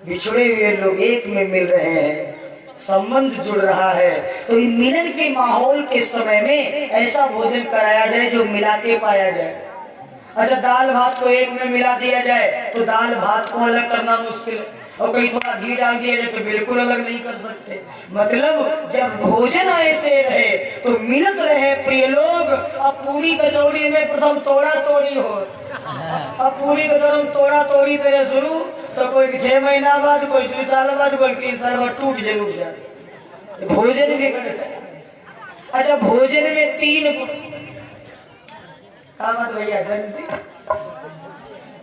बिछड़े हुए लोग एक में मिल रहे हैं, संबंध जुड़ रहा है। तो इन मिलन के माहौल के समय में ऐसा भोजन कराया जाए जो मिला के पाया जाए। अच्छा, दाल भात को एक में मिला दिया जाए तो दाल भात को अलग करना मुश्किल है, और कहीं थोड़ा घी डाल दिया जाए तो बिल्कुल अलग नहीं कर सकते। मतलब जब भोजन ऐसे रहे तो मिलत रहे प्रिय लोग। अब पूरी कचौड़ी में प्रथम तोड़ा तोड़ी हो, अब पूरी कचौड़ी तोड़ा तोड़ी तेरे शुरू, तो कोई 6 महीना बाद, कोई 2 साल बाद, कोई 3 साल बाद टूट जरूर जाए, भोजन भी कर जाए। अच्छा, भोजन में 3 गुण, भैया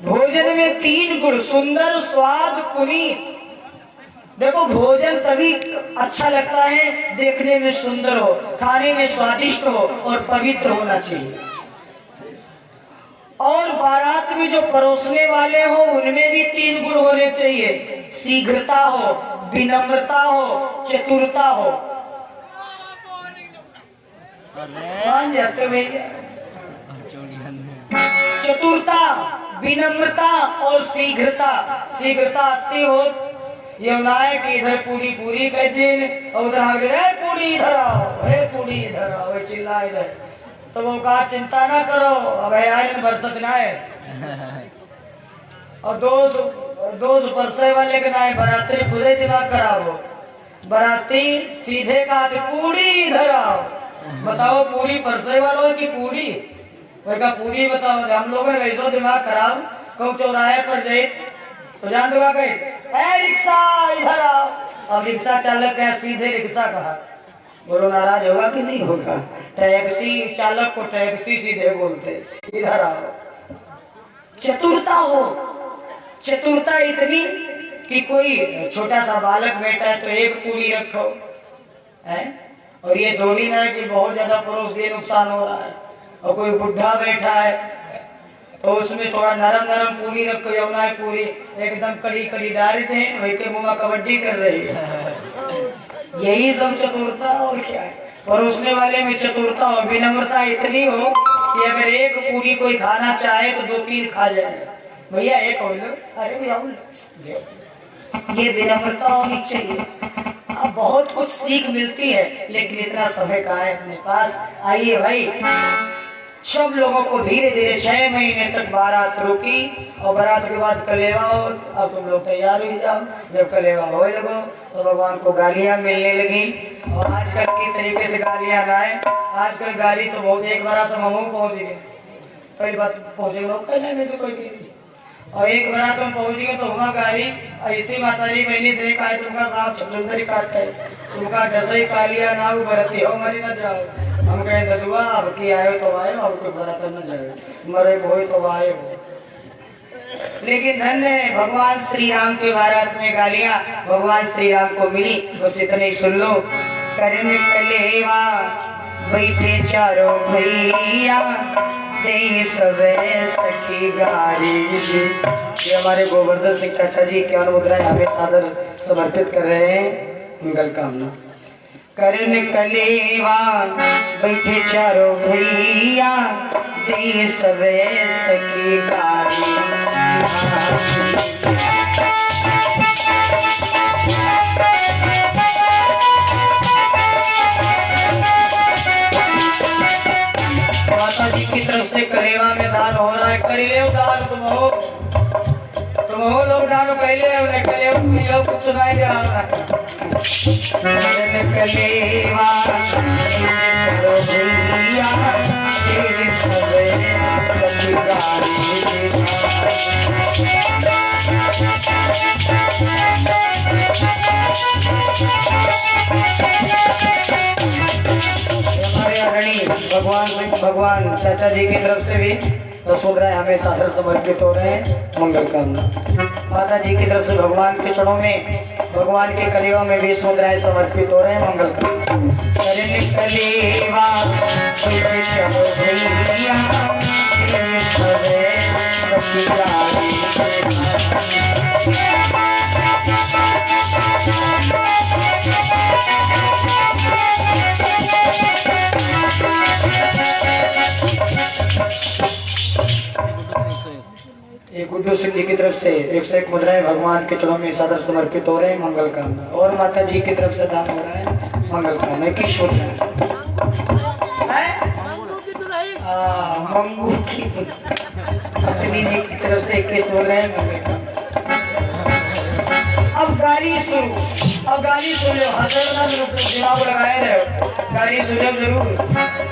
भोजन में 3 गुण, सुंदर स्वाद पुनीत। देखो, भोजन तभी अच्छा लगता है देखने में सुंदर हो, खाने में स्वादिष्ट हो और पवित्र होना चाहिए। और बारात में जो परोसने वाले हो उनमें भी 3 गुण होने चाहिए। शीघ्रता हो, विनम्रता हो, चतुरता हो। मान जाते भैया? चतुरता, विनम्रता और शीघ्रता। शीघ्रता आती हो ये है कि इधर पूरी पूरी कह दिन और उधर आगे पूरी इधर आओ, पूरी इधर आओ, चिल्ला इधर। तो वो कहा चिंता ना करो, अब आयरन बरसत ना है। और दोस्त परसे वाले के ना है, बराती खुदे दिमाग खराब। बराती सीधे कहा पूरी इधर आओ। बताओ, पूरी परसे वालों की पूरी का पूरी बताओ। हम लोगों ने ऐसा दिमाग खराब, कहूँ चौराहे पर जाए तो जान दो कहे रिक्शा इधर आओ। अब रिक्शा चालक क्या सीधे रिक्शा कहा, बोलो नाराज होगा कि नहीं होगा? टैक्सी चालक को टैक्सी सीधे बोलते, इधर आओ। चतुरता हो, चतुरता इतनी कि कोई छोटा सा बालक बैठा है तो एक पूरी रखो है, और ये थोड़ी ना है कि बहुत ज्यादा परोस दिए नुकसान हो रहा है। और कोई बुढ़ा बैठा है तो उसमें थोड़ा नरम नरम पूरी रखो, यमुना है पूरी एकदम कड़ी कड़ी डाल दे, वही के मुँह कबड्डी कर रही है। यही सब चतुरता और क्या है? परोसने वाले में चतुरता और विनम्रता इतनी हो कि अगर एक पूरी कोई खाना चाहे तो 2-3 खा जाए। भैया एक और लो, अरे भैया ये विनम्रता होनी चाहिए। अब बहुत कुछ सीख मिलती है, लेकिन इतना समय का है अपने पास। आइए भाई, सब लोगों को धीरे धीरे 6 महीने तक बारात रुकी, और बारात के बाद कलेवा हो। अब तुम लोग तैयार हो जाओ। जब कलेवा हो लगो तो भगवान को गालियां मिलने लगी। और आजकल की तरीके से गालियां ना आए, आजकल गाली तो बहुत। एक बार तो हम पहुंच गए, पहली बात पहुंचे लोग कहने में तो कोई, और एक बार तुम पहुंच गए तो वहाँ गाड़ी ऐसी मातारी मैंने देखा है, तुमका साफ छुंदरी काट है, तुमका डसई कालिया ना बरती हो, मरी न जाओ। हम कहे ददुआ अब की आयो तो आयो, अब कोई बरत न जाए, मरे भोई तो आयो। लेकिन धन्य है भगवान श्री राम के बारात में गालियां भगवान श्री राम को मिली। बस इतने सुन लो। करन कलेवा बैठे चारों भैया, दे सबे सखी गारी। ये हमारे गोवर्धन सिंह चाचा जी ज्ञान मुद्राएं हमें सादर समर्पित कर रहे हैं, मंगल कामना। करन कलेवा बैठे चारों भैया, दे सबे सखी गारी। से कलेवा में दान हो रहा है, कर ले दान। तुम हो लोग दान पहले उन्हें कलेवा में हो कुछ सुनाई दे रहा है। कलेवा चलो भैया तेरे सवेरे सभी गाड़ी भगवान चाचा जी की तरफ से भी 10 मुद्राएं हमें सादर समर्पित हो रहे हैं। मंगल कामना। माता जी की तरफ से भगवान के चरणों में, भगवान के कलेवा में 20 मुद्राएं समर्पित हो रहे हैं। मंगल गुड्डू सिंह जी की तरफ से 101 मुद्राएं भगवान के चरणों में सादर समर्पित हो रहे हैं। मंगल कामना। और माता जी की तरफ से दान हो रहा है। मंगल कामना। 21 मुद्राएं मंगू की पत्नी जी की तरफ से 21 मुद्राएं। मंगल कामना। अब गाली सुन लो। हंसना दिमाग लगाए रहे, गाली सुनो जरूर।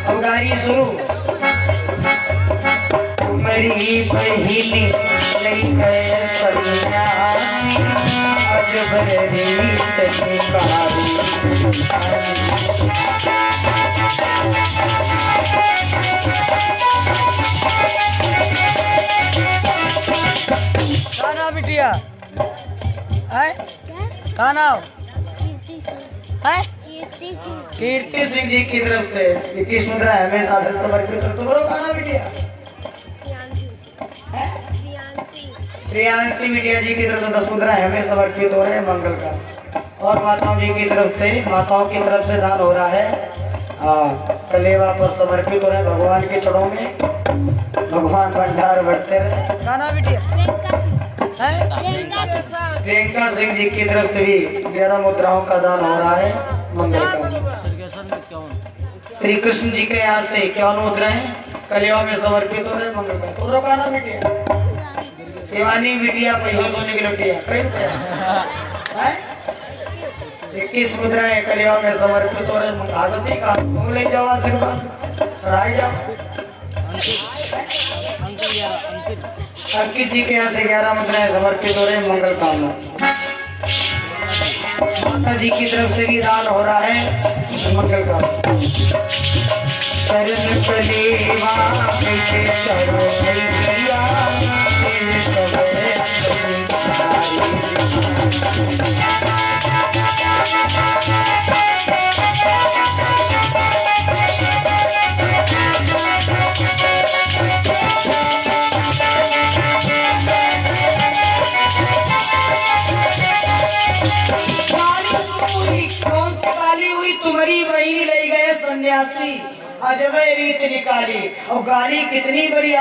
अब गाली सुनो। मेरी बहिनी नहीं गए सन्यासी, अजबर रीत निकारी। खाना बिटिया है, खाना है। कीर्ति सिंह जी की तरफ से 21 मुद्रा हमें सादर समर्पित हो। तुम्हारा खाना बिटिया प्रियांशी बिटिया जी की तरफ से 10 मुद्रा हमें समर्पित हो रहे हैं। मंगल का। और माताओं जी की तरफ से दान हो रहा है। कलेवा पर समर्पित हो रहे हैं भगवान के चरणों में। भगवान भंडार बढ़ते रहे। खाना बिटिया प्रियंका सिंह जी की तरफ से भी 11 मुद्राओं का दान हो रहा है। मंगल का। श्री कृष्ण जी के यहाँ से 51 मुद्राएं कलेवा में समर्पित हो रहे हैं। मंगल का। तो रोकाना बिटिया शिवानी बिटिया पहियों सोने की लुटिया कई रुपया 21 मुद्राएं कलेवा में समर्पित हो रहे। हाजती का तुम ले जाओ, आशीर्वाद चढ़ाई जाओ। अंकित जी के यहाँ से 11 मुद्राएं समर्पित हो रहे हैं। मंगल कामना। माता जी की तरफ से भी दान हो रहा है। मंगल कामना। चरण कलेवा चलो भैया तेरे सवेरे तुम्हारी वही ले गए सन्यासी, अजबे रीत निकाली। और गाली कितनी बड़ी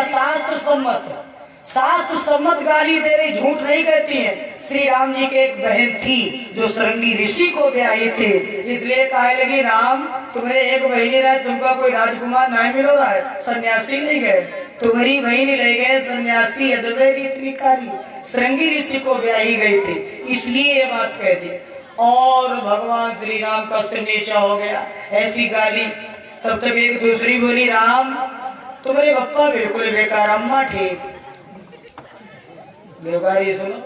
शास्त्र सम्मत गाली दे रही, झूठ नहीं कहती है। श्री राम जी के एक बहन थी जो सरंगी ऋषि को ब्याही थे, इसलिए कहे लगी राम तुम्हारे एक बहनी रहे, तुमका कोई राजकुमार नहीं मिल रहा है, सन्यासी नहीं गए, तुम्हारी बहनी ले गए सन्यासी, अजबे रीत निकाली। सरंगी ऋषि को ब्याही गई थी, इसलिए ये बात कह दी। और भगवान श्री राम का सिर नीचा हो गया, ऐसी गाली। तब तक एक दूसरी बोली राम तुम्हारे पप्पा बिल्कुल बेकार, अम्मा ठीक। बेकारी सुनो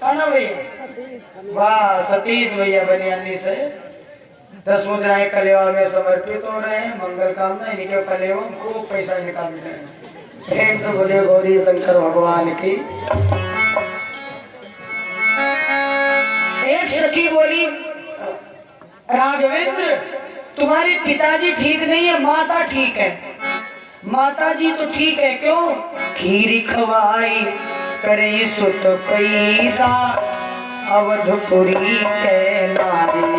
काना भैया, वाह सतीश भैया बनियानी से 10 मुद्राएं कलेवा में समर्पित हो रहे हैं। मंगल कामना। इनके कलेवा खूब पैसा निकाल रहे हैं। प्रेम से बोले गौरी शंकर भगवान की। एक सखी बोली राघवेंद्र तुम्हारे पिताजी ठीक नहीं है, माता ठीक है। माता जी तो ठीक है, क्यों? खीरी खवाई करे सुत पैदा, अवधपुरी के नारी।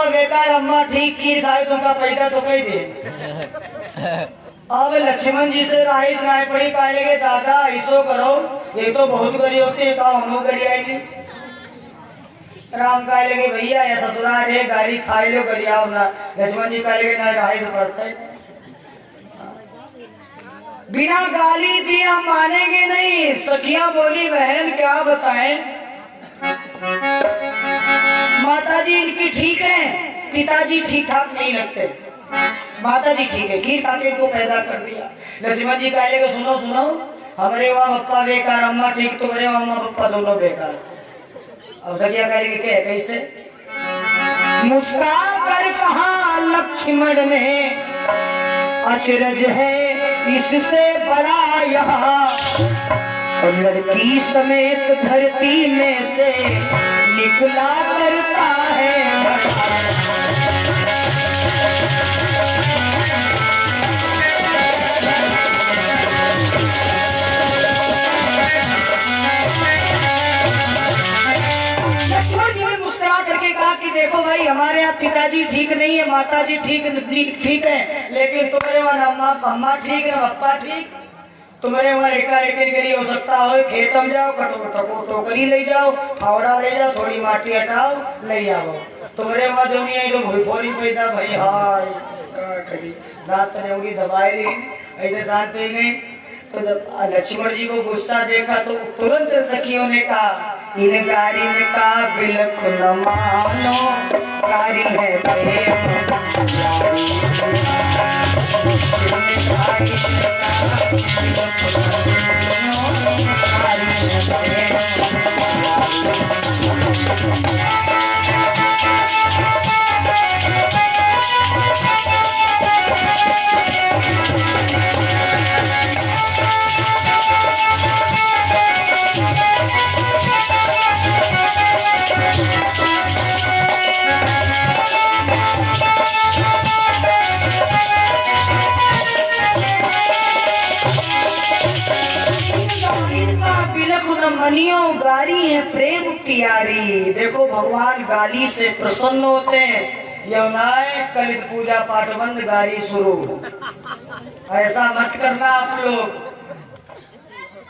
पप्पा बेकार अम्मा ठीक खीर खाए तुमका पैदा तो कही दे। अब लक्ष्मण जी से राही सुनाई पड़ी कहा लगे दादा ऐसो करो ये तो बहुत गरी होती है कहा हम लोग गरी आएगी। राम कहा लगे भैया ऐसा ससुरा रे गाड़ी खाए लो गरी आओ ना। लक्ष्मण जी कहा लगे ना राही से पड़ता है बिना गाली दिए हम मानेंगे नहीं। सखिया बोली बहन क्या बताएं माताजी इनकी ठीक है पिताजी ठीक ठाक नहीं लगते। माताजी ठीक है खीर खा के इनको पैदा कर दिया। लक्ष्मण जी कह लेगा सुनो सुनो हमारे वहाँ पप्पा बेकार अम्मा ठीक तुम्हारे वहाँ अम्मा पप्पा दोनों बेकार। अब सखिया कहेगी क्या कैसे मुस्का कर कहा लक्ष्मण ने अचरज है इससे बड़ा यहाँ और लड़की समेत धरती में से निकला करता है। लक्ष्मण जी ने मुस्कुरा करके कहा कि देखो भाई हमारे यहाँ पिताजी ठीक नहीं है माताजी ठीक है लेकिन तुम्हारे वहाँ अम्मा ठीक है पप्पा ठीक। तुम्हारे वहाँ एका करी हो सकता हो खेत में जाओ टोकरी ले जाओ फावड़ा ले जाओ थोड़ी माटी हटाओ ले आओ। तुम्हारे वहाँ जो नहीं है तो भूफोरी पैदा भाई हाय करी दांत ने उंगली दबाई ली ऐसे शांत हो गए। तो जब लक्ष्मण जी को गुस्सा देखा तो तुरंत सखियों ने कहा इन गारी ने कहा बिलख न मानो गारी है प्रेम मनियों गारी है प्रेम प्यारी। देखो भगवान गाली से प्रसन्न होते हैं यमुनाए कलित पूजा पाठ बंद गाली शुरू। ऐसा मत करना आप लोग।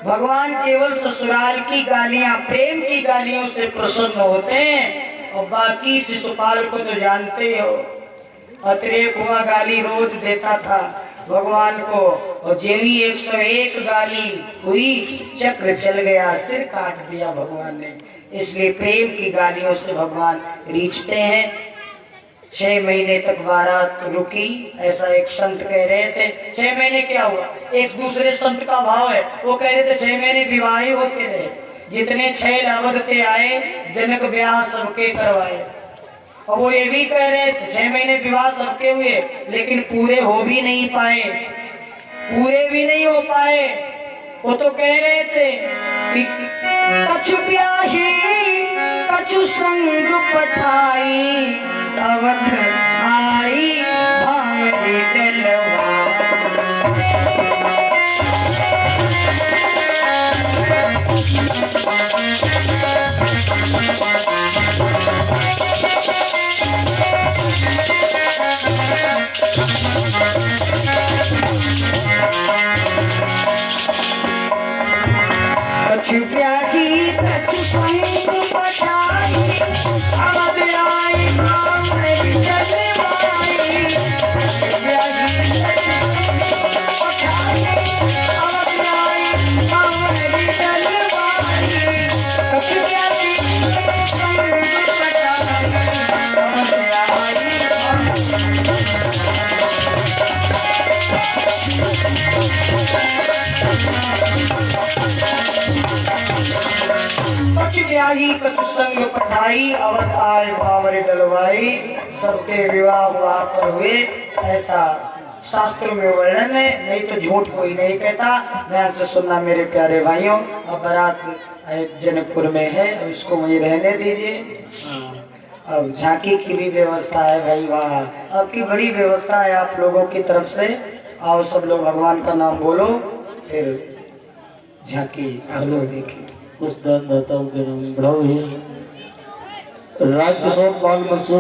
भगवान केवल ससुराल की गालियां प्रेम की गालियों से प्रसन्न होते हैं और बाकी शिशुपाल को तो जानते हो अतरे कुआं गाली रोज देता था भगवान को और जेवी 101 गाली हुई चक्र चल गया सिर काट दिया भगवान ने। इसलिए प्रेम की गालियों से भगवान रीझते हैं। 6 महीने तक बारात रुकी ऐसा एक संत कह रहे थे। 6 महीने क्या हुआ एक दूसरे संत का भाव है वो कह रहे थे 6 महीने विवाह होते रहे जितने 6 लावदते आए जनक ब्याह सबके करवाए। और वो ये भी कह रहे थे 6 महीने विवाह सबके हुए लेकिन पूरे हो भी नहीं पाए पूरे भी नहीं हो पाए। वो तो कह रहे थे कछु ब्याही कछु संग पठाई अवध आई भांवरी डलवा। कछु प्यागी कछु संग पठाई अवध आई भांवरी डलवाई। कछु प्यागी कछु संग पठाई अवध आई भांवरी डलवाई। कछु प्यागी कछु संग पठाई अवध आई। कछु ब्याही कछु संग पठाई अवध आए भांवरी डलवाई। सबके विवाह हुआ पर हुए ऐसा शास्त्रों में वर्णन है नहीं तो झूठ कोई नहीं कहता। ध्यान से सुनना मेरे प्यारे भाइयों। अब बारात जनकपुर में है अब इसको वहीं रहने दीजिए। अब झांकी की भी व्यवस्था है भाई वहाँ अब की बड़ी व्यवस्था है आप लोगों की तरफ से। आओ सब लोग भगवान का नाम बोलो फिर झांकी आलो देखिए। कुछ दाताओं के नाम बढ़ाओ। राज्य बाल बच्चों